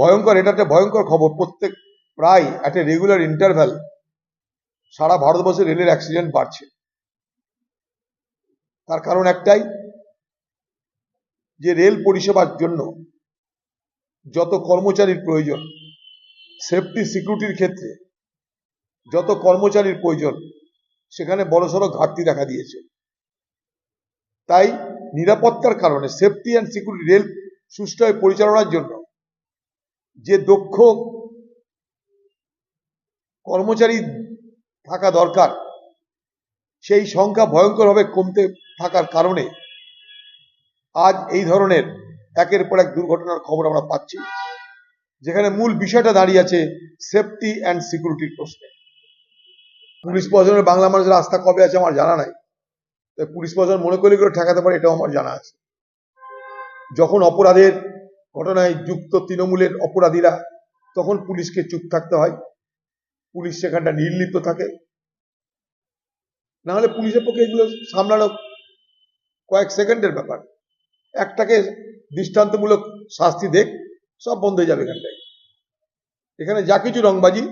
ভয়ঙ্কর, এটা একটা ভয়ঙ্কর খবর। প্রত্যেক প্রায় একটা রেগুলার ইন্টারভ্যাল সারা ভারতবর্ষে রেলের অ্যাক্সিডেন্ট বাড়ছে। তার কারণ একটাই, যে রেল পরিষেবার জন্য যত কর্মচারীর প্রয়োজন, সেফটি সিকিউরিটির ক্ষেত্রে যত কর্মচারীর প্রয়োজন, সেখানে বড়সড় ঘাটতি দেখা দিয়েছে। তাই নিরাপত্তার কারণে, সেফটি অ্যান্ড সিকিউরিটি, রেল সুষ্ঠুভাবে পরিচালনার জন্য যে দক্ষ কর্মচারী থাকা দরকার, সেই সংখ্যা ভয়ঙ্করভাবে কমতে থাকার কারণে আজ এই ধরনের একের পর এক দুর্ঘটনার খবর আমরা পাচ্ছি, যেখানে মূল বিষয়টা দাঁড়িয়ে আছে সেফটি অ্যান্ড সিকিউরিটির প্রশ্নে। পুলিশ প্রশাসনের বাংলা মানুষের আস্থা কবে আছে আমার জানা নাই, তাই পুলিশ প্রশাসন মনে করলে করে ঠেকাতে পারে এটাও আমার জানা আছে। যখন অপরাধের ঘটনায় যুক্ত তৃণমূলের অপরাধীরা, তখন পুলিশকে চুপ থাকতে হয়, পুলিশ সেখানটা নির্লিপ্ত থাকে। না হলে পুলিশের পক্ষে এগুলো সামলানো কয়েক সেকেন্ডের ব্যাপার। একটাকে দৃষ্টান্তমূলক শাস্তি দেখ, সব বন্ধ হয়ে যাবে এখানটায়। এখানে যা কিছু রংবাজি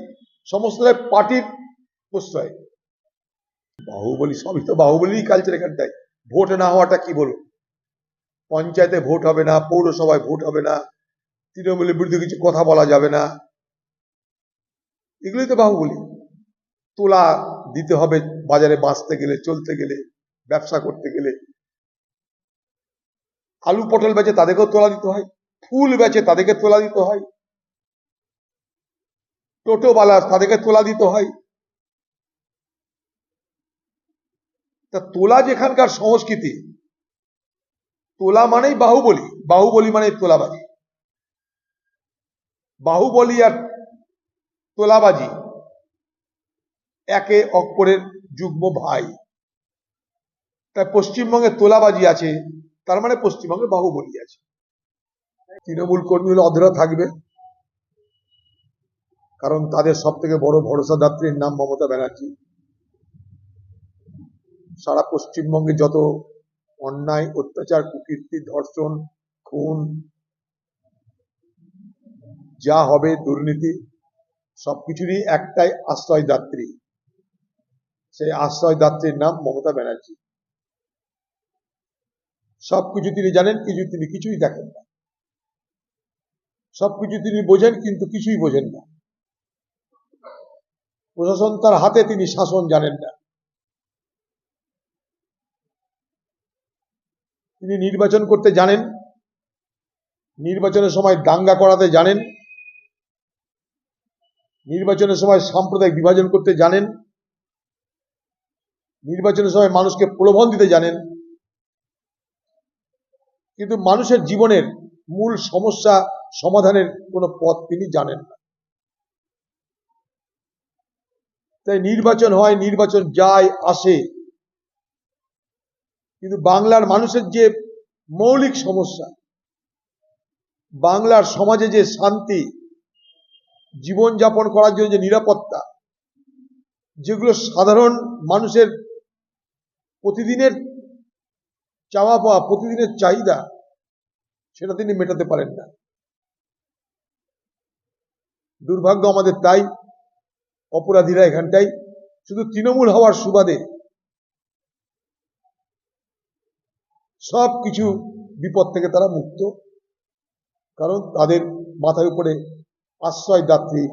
সমস্ত পার্টির প্রশ্রয়। বাহুবলী, সবই তো বাহুবলী কালচার এখানটায়। ভোট না হওয়াটা কি বলবো, পঞ্চায়েতে ভোট হবে না, পৌরসভায় ভোট হবে না, তৃণমূলের বিরুদ্ধে কিছু কথা বলা যাবে না, এগুলোই তো বাহুবলী। তোলা দিতে হবে বাজারে বাঁচতে গেলে, চলতে গেলে, ব্যবসা করতে গেলে। আলু পটল বেচে তাদেরকেও তোলা দিতে হয়, ফুল বেচে তাদেরকে তোলা দিতে হয়, টোটোওয়ালা তাদেরকে তোলা দিতে হয়। তা তোলা যেখানকার সংস্কৃতি, তোলা মানেই বাহুবলী, বাহুবলী মানে তোলাবাজি। বাহুবলী আর তোলাবাজি একে অপরের যুগ্ম ভাই। তাই পশ্চিমবঙ্গে তোলাবাজি আছে, তার মানে পশ্চিমবঙ্গে বাহুবলী আছে। তৃণমূল কর্মী হলে অধরা থাকবে, কারণ তাদের সব থেকে বড় ভরসাদাত্রীর নাম মমতা ব্যানার্জি। সারা পশ্চিমবঙ্গে যত অন্যায়, অত্যাচার, কুকীর্তি, ধর্ষণ, খুন যা হবে, দুর্নীতি, সবকিছুরই একটাই আশ্রয়দাত্রী। সেই আশ্রয়দাত্রীর নাম মমতা ব্যানার্জি। সবকিছু তিনি জানেন, তিনি কিছুই দেখেন না। সবকিছু তিনি বোঝেন, কিন্তু কিছুই বোঝেন না। প্রশাসন তার হাতে, তিনি শাসন জানেন না। তিনি নির্বাচন করতে জানেন, নির্বাচনের সময় দাঙ্গা করাতে জানেন, নির্বাচনের সময় সাম্প্রদায়িক বিভাজন করতে জানেন, নির্বাচনের সময় মানুষকে প্রলোভন দিতে জানেন, কিন্তু মানুষের জীবনের মূল সমস্যা সমাধানের কোনো পথ তিনি জানেন না। তাই নির্বাচন হয়, নির্বাচন যায় আসে, কিন্তু বাংলার মানুষের যে মৌলিক সমস্যা, বাংলার সমাজে যে শান্তি, জীবনযাপন করার জন্য যে নিরাপত্তা, যেগুলো সাধারণ মানুষের প্রতিদিনের চাওয়া পাওয়া, প্রতিদিনের চাহিদা, সেটা তিনি মেটাতে পারেন না। দুর্ভাগ্য আমাদের তাই, অপরাধীরা এখানটাই শুধু তৃণমূল হওয়ার সুবাদে সব কিছু বিপদ থেকে তারা মুক্ত, কারণ তাদের মাথার উপরে আশ্রয়দাত্রী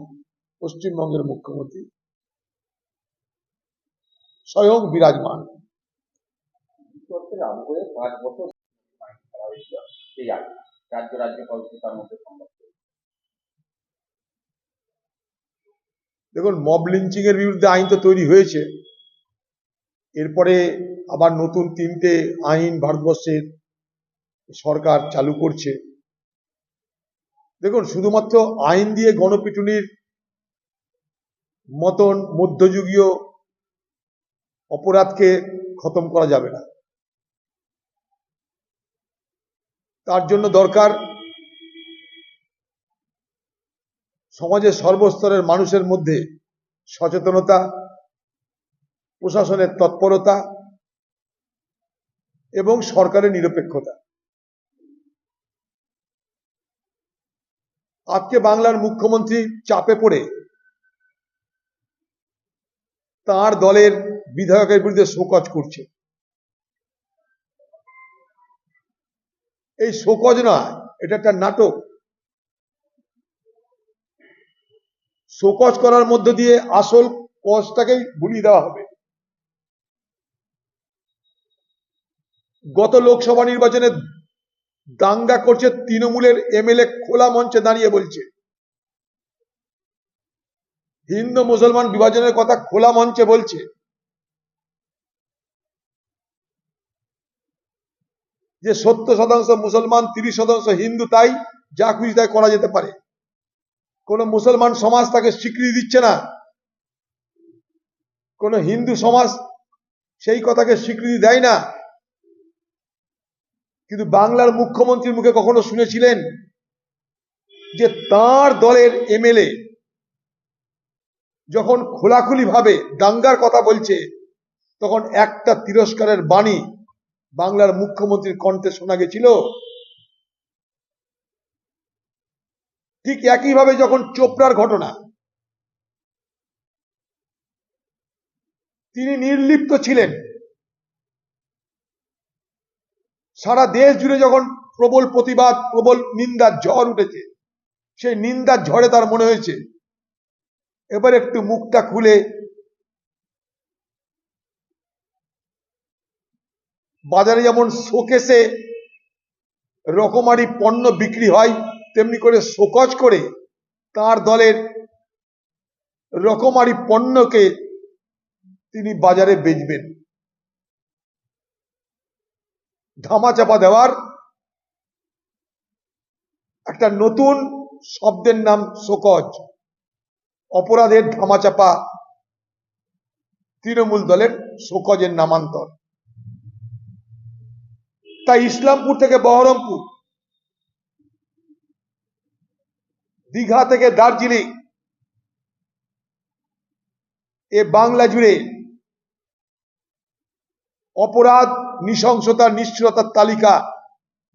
পশ্চিমবঙ্গের মুখ্যমন্ত্রী স্বয়ং বিরাজমান। দেখুন, মব লিঞ্চিং এর বিরুদ্ধে আইন তো তৈরি হয়েছে, এরপরে আবার নতুন 3টে আইন ভারতবর্ষের সরকার চালু করছে। দেখুন, শুধুমাত্র আইন দিয়ে গণপিটুনির মতন মধ্যযুগীয় অপরাধকে খতম করা যাবে না। তার জন্য দরকার সমাজের সর্বস্তরের মানুষের মধ্যে সচেতনতা, প্রশাসনের তৎপরতা এবং সরকারের নিরপেক্ষতা। আজকে বাংলার মুখ্যমন্ত্রী চাপে পড়ে তার দলের বিধায়কের বিরুদ্ধে শোকজ করছে। এই শোকজ নয়, এটা একটা নাটক। শোকজ করার মধ্য দিয়ে আসল কজটাকেই ভুলিয়ে দেওয়া হবে। গত লোকসভা নির্বাচনে দাঙ্গা করছে তৃণমূলের এমএলএ, খোলা মঞ্চে দাঁড়িয়ে বলছে হিন্দু মুসলমান বিভাজনের কথা, খোলা মঞ্চে বলছে যে 70% মুসলমান, 30% হিন্দু, তাই যা খুশি তাই করা যেতে পারে। কোন মুসলমান সমাজ তাকে স্বীকৃতি দিচ্ছে না, কোন হিন্দু সমাজ সেই কথাকে স্বীকৃতি দেয় না। কিন্তু বাংলার মুখ্যমন্ত্রীর মুখে কখনো শুনেছিলেন যে তার দলের এমএলএ যখন খোলাখুলি ভাবে দাঙ্গার কথা বলছে, তখন একটা তিরস্কারের বাণী বাংলার মুখ্যমন্ত্রীর কণ্ঠে শোনা গেছিল? ঠিক একইভাবে যখন চোপড়ার ঘটনা, তিনি নির্লিপ্ত ছিলেন, সারা দেশ জুড়ে যখন প্রবল প্রতিবাদ, প্রবল নিন্দার ঝড় উঠেছে, সেই নিন্দার ঝড়ে তার মনে হয়েছে এবার একটু মুখটা খুলে বাজারে যেমন শোকেসে রকমারি পণ্য বিক্রি হয়, তেমনি করে শোকজ করে তার দলের রকমারি পণ্যকে তিনি বাজারে বেচবেন। ধামাচাপা দেওয়ার একটা নতুন শব্দের নাম শোকজ। অপরাধের ধামাচাপা, তৃণমূল দলের শোকজের নামান্তর। তাই ইসলামপুর থেকে বহরমপুর, দীঘা থেকে দার্জিলিং, এ বাংলা জুড়ে অপরাধ, নৃশংসতা, নিষ্ঠুরতার তালিকা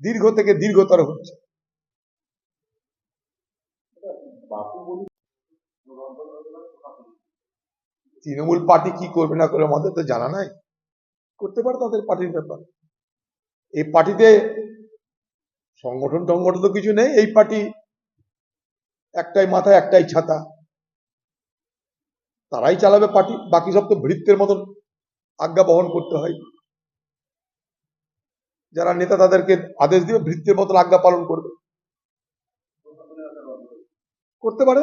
দীর্ঘ থেকে দীর্ঘতর হচ্ছে। তৃণমূল পার্টি কি করবে না করে আমাদের তো জানা নাই, করতে পারে তাদের পার্টির ব্যাপার। এই পার্টিতে সংগঠন টংগঠন তো কিছু নেই। এই পার্টি একটাই মাথা, একটাই ছাতা, তারাই চালাবে পার্টি। বাকি সব তো ভৃত্যের মতন আজ্ঞা বহন করতে হয়। যারা নেতা তাদেরকে আদেশ দিবে, ভৃত্যের মতন আজ্ঞা পালন করবে। করতে পারে।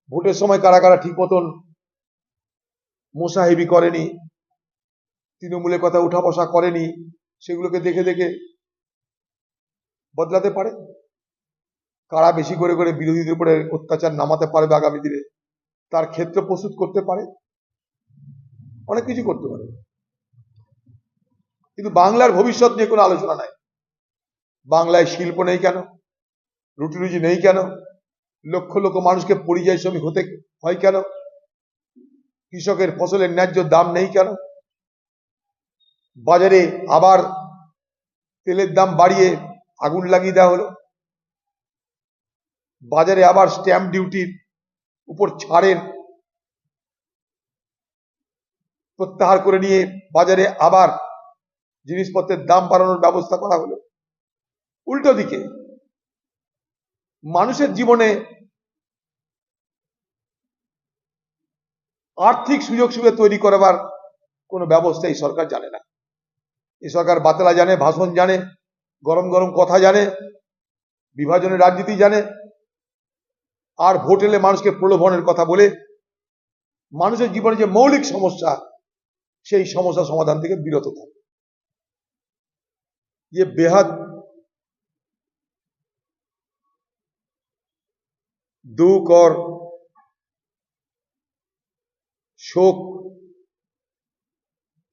ভোটের সময় কারা কারা ঠিক মতন মোসাহেবি করেনি, তৃণমূলের কথা উঠা বসা করেনি, সেগুলোকে দেখে দেখে বদলাতে পারে। কারা বেশি করে করে বিরোধীদের উপরে অত্যাচার নামাতে পারবে আগামী দিনে, তার ক্ষেত্র প্রস্তুত করতে পারে, অনেক কিছু করতে পারে। কিন্তু বাংলার ভবিষ্যৎ নিয়ে কোনো আলোচনা নাই। বাংলায় শিল্প নেই কেন? রুটি রুজি নেই কেন? লক্ষ লক্ষ মানুষকে পরিযায়ী শ্রমিক হতে হয় কেন? কৃষকের ফসলের ন্যায্য দাম নেই কেন? বাজারে আবার তেলের দাম বাড়িয়ে আগুন লাগিয়ে দেওয়া হলো। বাজারে আবার স্ট্যাম্প ডিউটির উপর ছাড়ের প্রত্যাহার করে নিয়ে বাজারে আবার জিনিসপত্রের দাম বাড়ানোর ব্যবস্থা করা হলো। উল্টো দিকে মানুষের জীবনে আর্থিক সুযোগ সুবিধা তৈরি করবার কোনো ব্যবস্থা এই সরকার জানে না। এই সরকার বাতেলা জানে, ভাষণ জানে, গরম গরম কথা জানে, বিভাজনের রাজনীতি জানে, আর ভোট এলে মানুষকে প্রলোভনের কথা বলে মানুষের জীবনে যে মৌলিক সমস্যা, সেই সমস্যা সমাধান থেকে বিরত থাকে। ये बेहद दुख और शोक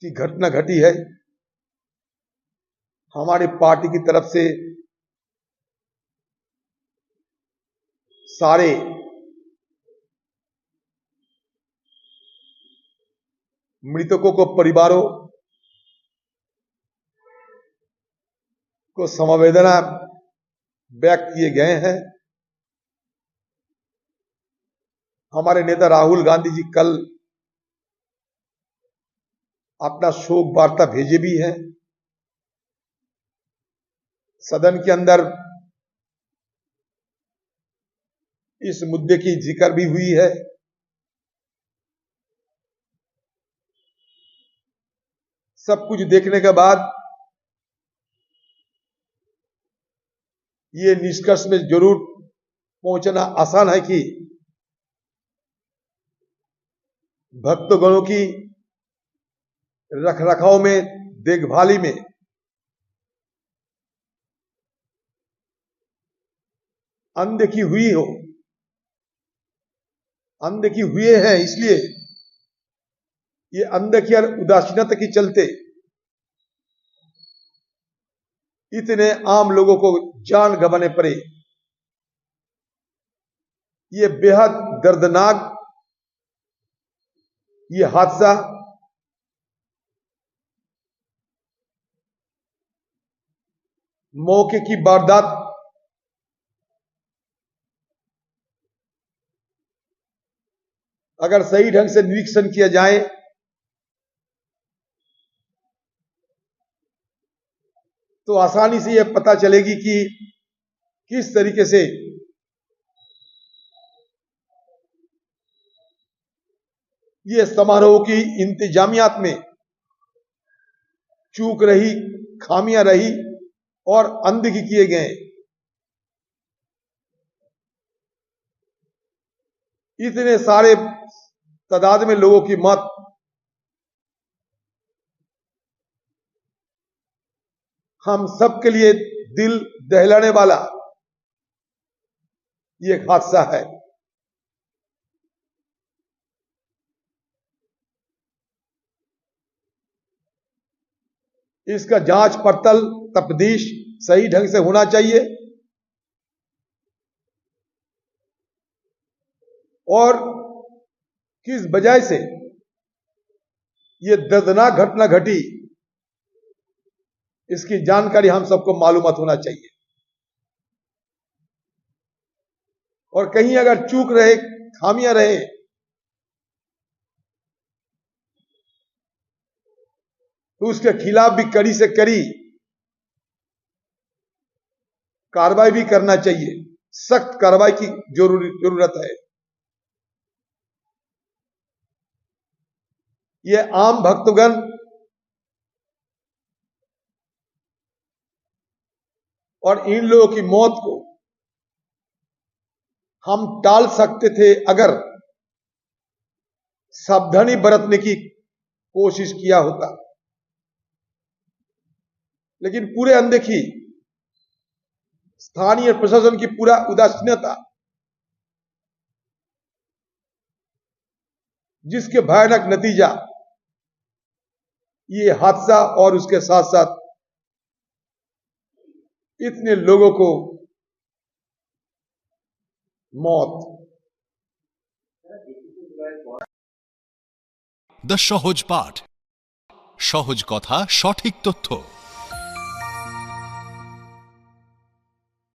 की घटना घटी है। हमारी पार्टी की तरफ से सारे मृतकों को, परिवारों को समवेदना व्यक्त किए गए हैं। हमारे नेता राहुल गांधी जी कल अपना शोक वार्ता भेजे भी हैं। सदन के अंदर इस मुद्दे की जिक्र भी हुई है। सब कुछ देखने के बाद ये निष्कर्ष में जरूर पहुंचना आसान है कि भक्तगणों की रखरखाव में, देखभाली में अनदेखी हुई हो, अनदेखी हुए हैं, इसलिए ये अनदेखी और उदासीनता के चलते इतने आम लोगों को जान गंवाने पड़े। ये बेहद दर्दनाक ये हादसा मौके की वारदात अगर सही ढंग से निरीक्षण किया जाए तो आसानी से यह पता चलेगी कि किस तरीके से ये समारोह की इंतजामियात में चूक रही, खामियां रही और अनदेखी किए गए। इतने सारे तादाद में लोगों की मौत हम सबके लिए दिल दहलाने वाला ये हादसा है। इसका जांच पड़ताल, तफ्तीश सही ढंग से होना चाहिए और किस वजह से ये दर्दनाक घटना घटी इसकी जानकारी हम सबको मालूमात होना चाहिए। और कहीं अगर चूक रहे, खामियां रहे तो उसके खिलाफ भी कड़ी से कड़ी कार्रवाई भी करना चाहिए। सख्त कार्रवाई की जरूरत है। ये आम भक्तगण और इन लोगों की मौत को हम टाल सकते थे अगर सावधानी बरतने की कोशिश किया होता, लेकिन पूरे अनदेखी, स्थानीय प्रशासन की पूरा उदासीनता, जिसके भयानक नतीजा ये हादसा और उसके साथ साथ इतने लोगों को मौत। দ্য সহজ পাঠ, সহজ কথা, সঠিক তথ্য।